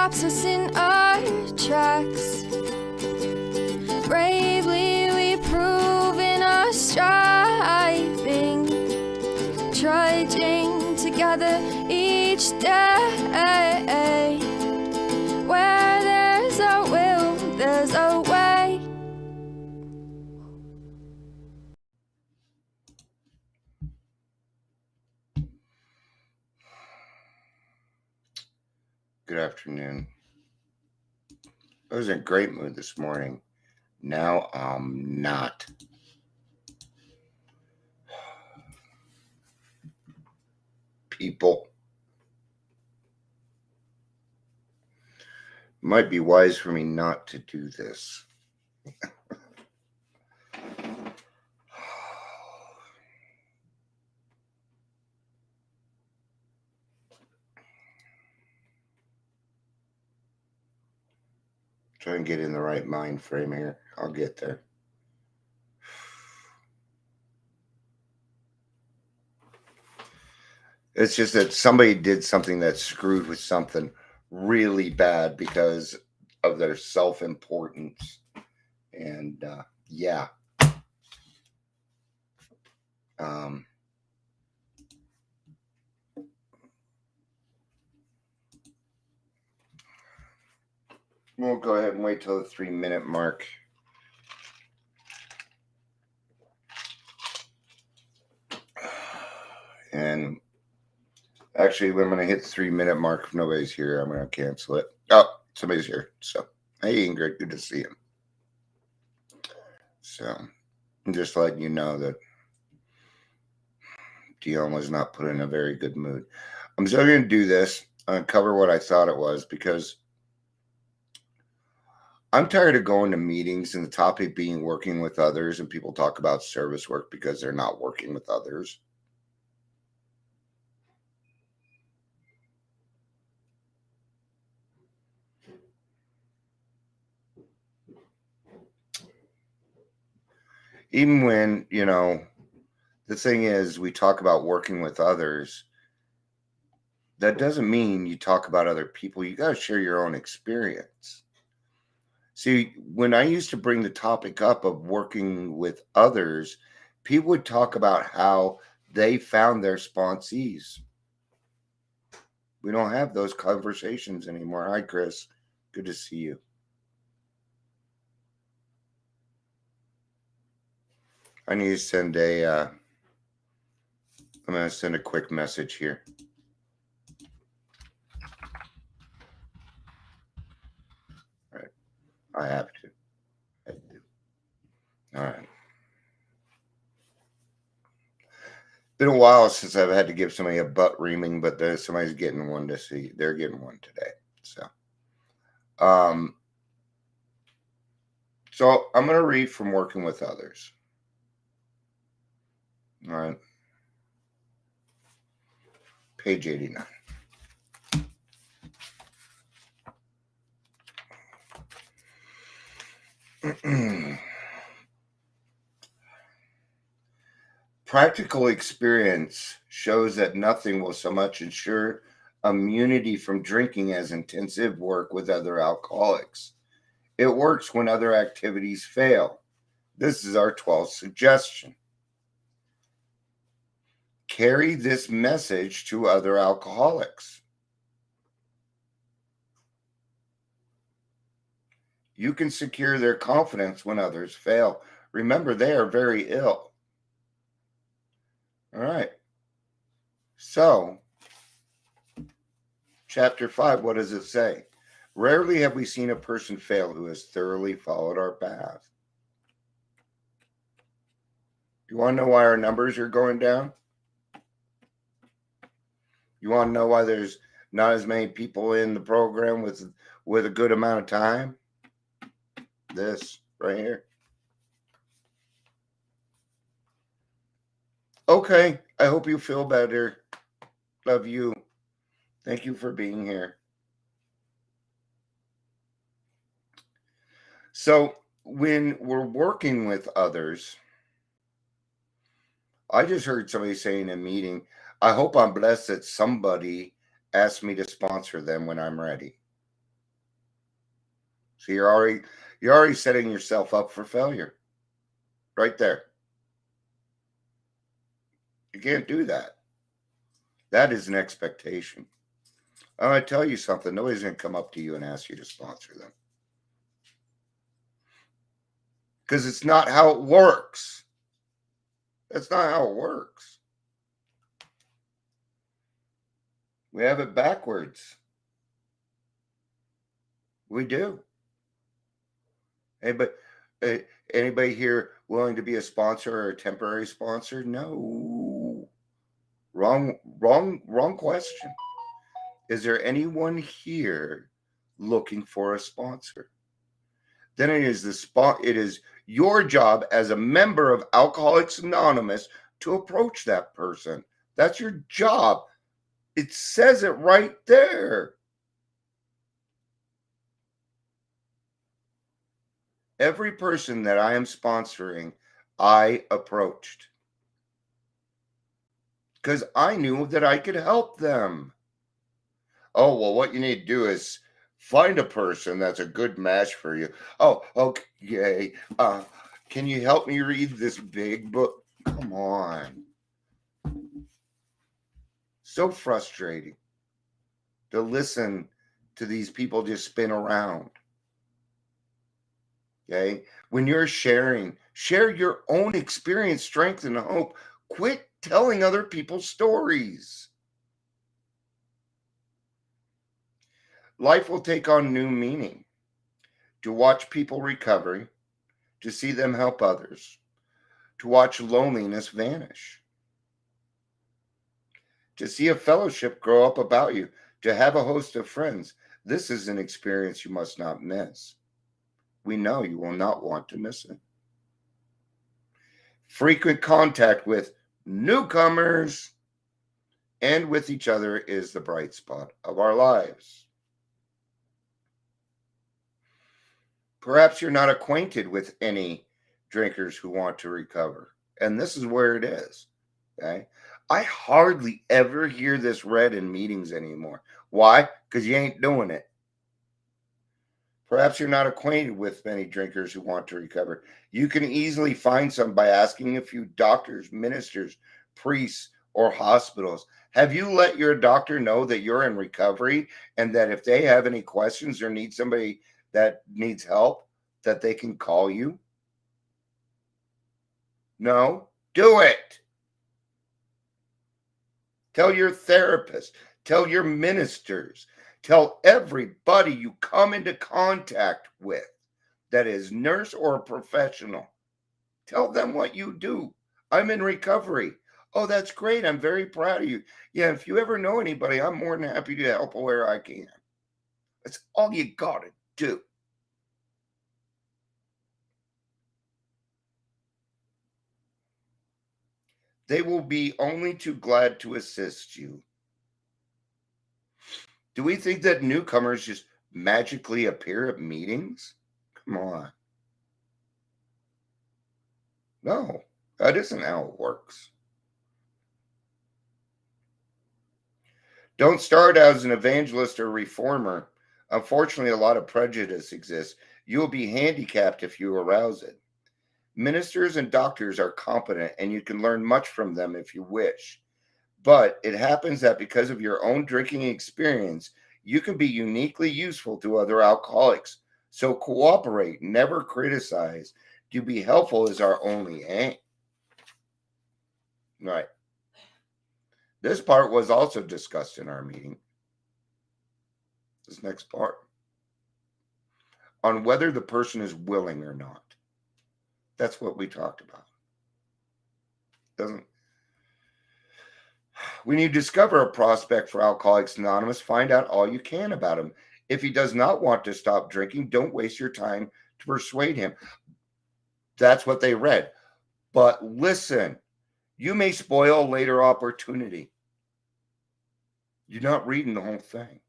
stops us in our tracks. Bravely we prove in our striving, trudging together each day. Where there's a will, there's a way. Good afternoon. I was in a great mood this morning. Now I'm not. People. It might be wise for me not to do this. Try and get in the right mind frame here. I'll get there. It's just that somebody did something that screwed with something really bad because of their self-importance. And yeah. We'll go ahead and wait till the 3-minute mark. And actually, when I'm going to hit the 3-minute mark, if nobody's here, I'm going to cancel it. Oh, somebody's here. So, hey, Ingrid, good to see you. So, I'm just letting you know that Dion was not put in a very good mood. I'm still going to do this. I'm going to cover what I thought it was because I'm tired of going to meetings and the topic being working with others, and people talk about service work because they're not working with others. Even when, the thing is, we talk about working with others, that doesn't mean you talk about other people. You got to share your own experience. See, when I used to bring the topic up of working with others, people would talk about how they found their sponsees. We don't have those conversations anymore. Hi, Chris. Good to see you. I need to send I'm going to send a quick message here. All right. I have to. I do. All right. Been a while since I've had to give somebody a butt reaming, but somebody's getting one to see. They're getting one today. So I'm going to read from Working with Others. All right. Page 89. Practical experience shows that nothing will so much ensure immunity from drinking as intensive work with other alcoholics. It works when other activities fail. This is our 12th suggestion. Carry this message to other alcoholics. You can secure their confidence when others fail. Remember, they are very ill. All right. So, chapter 5, what does it say? Rarely have we seen a person fail who has thoroughly followed our path. Do you want to know why our numbers are going down? You want to know why there's not as many people in the program with a good amount of time? This right here. Okay, I hope you feel better. Love you. Thank you for being here. So when we're working with others, I just heard somebody say in a meeting, I hope I'm blessed that somebody asked me to sponsor them when I'm ready. So you're already setting yourself up for failure. Right there. You can't do that. That is an expectation. I'm going to tell you something. Nobody's going to come up to you and ask you to sponsor them. Because it's not how it works. That's not how it works. We have it backwards. We do. Anybody, uh, anybody here willing to be a sponsor or a temporary sponsor? No. Wrong question. Is there anyone here looking for a sponsor? Then it is your job as a member of Alcoholics Anonymous to approach that person. That's your job. It says it right there. Every person that I am sponsoring, I approached. Because I knew that I could help them. Oh, well, what you need to do is find a person that's a good match for you. Oh, okay. Can you help me read this big book? Come on. So frustrating to listen to these people just spin around. Okay. When you're share your own experience, strength, and hope. Quit telling other people's stories. Life will take on new meaning. To watch people recover, to see them help others, to watch loneliness vanish, to see a fellowship grow up about you, to have a host of friends. This is an experience you must not miss. We know you will not want to miss it. Frequent contact with newcomers and with each other is the bright spot of our lives. Perhaps you're not acquainted with any drinkers who want to recover. And this is where it is. Okay. I hardly ever hear this read in meetings anymore. Why? Because you ain't doing it. Perhaps you're not acquainted with many drinkers who want to recover. You can easily find some by asking a few doctors, ministers, priests, or hospitals. Have you let your doctor know that you're in recovery and that if they have any questions or need somebody that needs help, that they can call you? No, do it. Tell your therapist, tell your ministers, tell everybody you come into contact with that is nurse or a professional. Tell them what you do. I'm in recovery. Oh, that's great. I'm very proud of you. Yeah, if you ever know anybody, I'm more than happy to help where I can. That's all you got to do. They will be only too glad to assist you. Do we think that newcomers just magically appear at meetings? Come on. No, that isn't how it works. Don't start as an evangelist or reformer. Unfortunately, a lot of prejudice exists. You will be handicapped if you arouse it. Ministers and doctors are competent, and you can learn much from them if you wish. But it happens that because of your own drinking experience, you can be uniquely useful to other alcoholics. So cooperate, never criticize. To be helpful is our only aim. Right. This part was also discussed in our meeting. This next part. On whether the person is willing or not. That's what we talked about. When you discover a prospect for Alcoholics Anonymous, find out all you can about him. If he does not want to stop drinking, don't waste your time to persuade him. That's what they read. But listen, you may spoil a later opportunity. You're not reading the whole thing.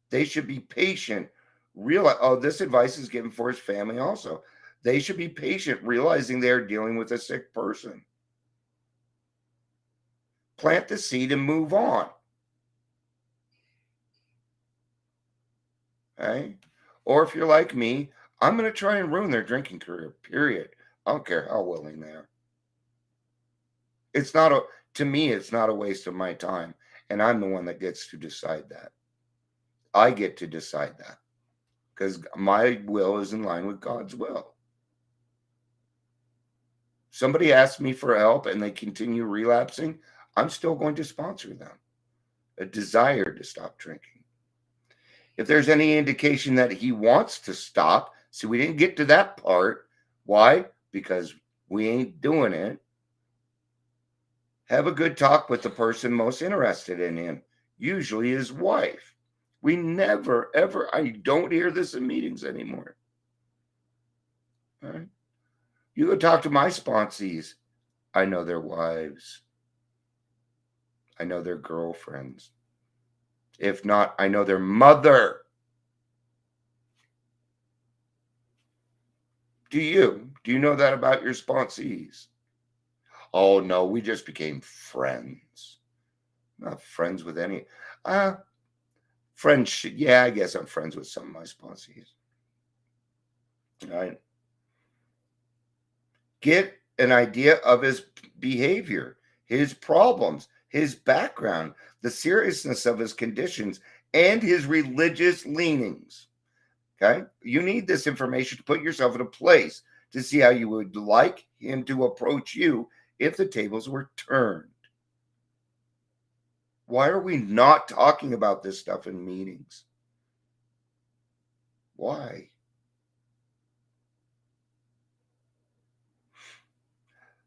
They should be patient. This advice is given for his family also. They should be patient, realizing they are dealing with a sick person. Plant the seed and move on. Okay? Or if you're like me, I'm going to try and ruin their drinking career, period. I don't care how willing they are. It's not a, to me, it's not a waste of my time. And I'm the one that gets to decide that. I get to decide that because my will is in line with God's will. Somebody asks me for help and they continue relapsing, I'm still going to sponsor them. A desire to stop drinking. If there's any indication that he wants to stop, see, we didn't get to that part. Why? Because we ain't doing it. Have a good talk with the person most interested in him, usually his wife. We never, ever, I don't hear this in meetings anymore. All right? You go talk to my sponsees. I know their wives. I know their girlfriends. If not, I know their mother. Do you? Do you know that about your sponsees? Oh, no, we just became friends. Not friends with any. Friends, yeah, I guess I'm friends with some of my sponsees. All right. Get an idea of his behavior, his problems, his background, the seriousness of his conditions, and his religious leanings. Okay? You need this information to put yourself in a place to see how you would like him to approach you if the tables were turned. Why are we not talking about this stuff in meetings? Why?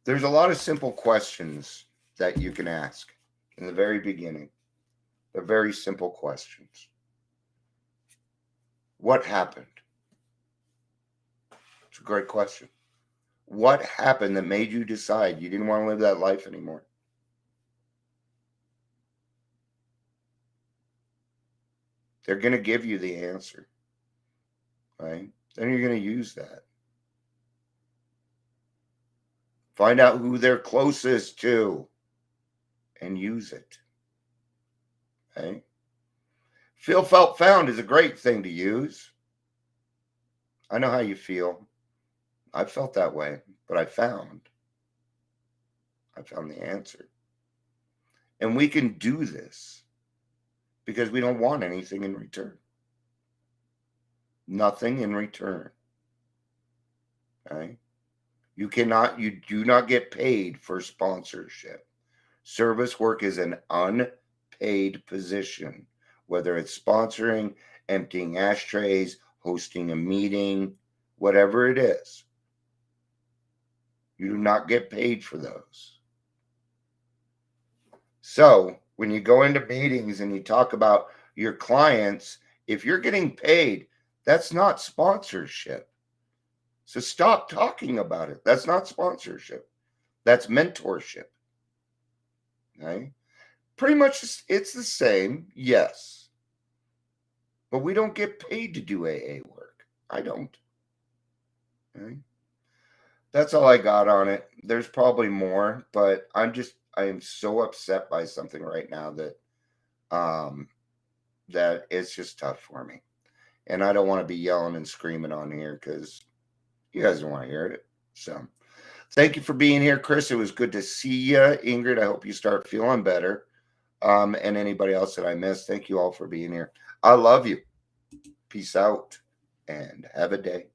There's a lot of simple questions that you can ask in the very beginning. They're very simple questions. What happened? It's a great question. What happened that made you decide you didn't want to live that life anymore? They're going to give you the answer, right? Then you're going to use that. Find out who they're closest to and use it. Okay? Feel, felt, found is a great thing to use. I know how you feel. I felt that way, but I found the answer. And we can do this because we don't want anything in return. Nothing in return. Okay? You do not get paid for sponsorship. Service work is an unpaid position, whether it's sponsoring, emptying ashtrays, hosting a meeting, whatever it is. You do not get paid for those. So when you go into meetings and you talk about your clients, if you're getting paid, that's not sponsorship. So stop talking about it. That's not sponsorship. That's mentorship. Okay? Pretty much it's the same, yes. But we don't get paid to do AA work. I don't. Okay? That's all I got on it. There's probably more, but I am so upset by something right now that that it's just tough for me. And I don't want to be yelling and screaming on here because you guys don't want to hear it. So thank you for being here, Chris. It was good to see you. Ingrid, I hope you start feeling better. And anybody else that I missed, thank you all for being here. I love you. Peace out and have a day.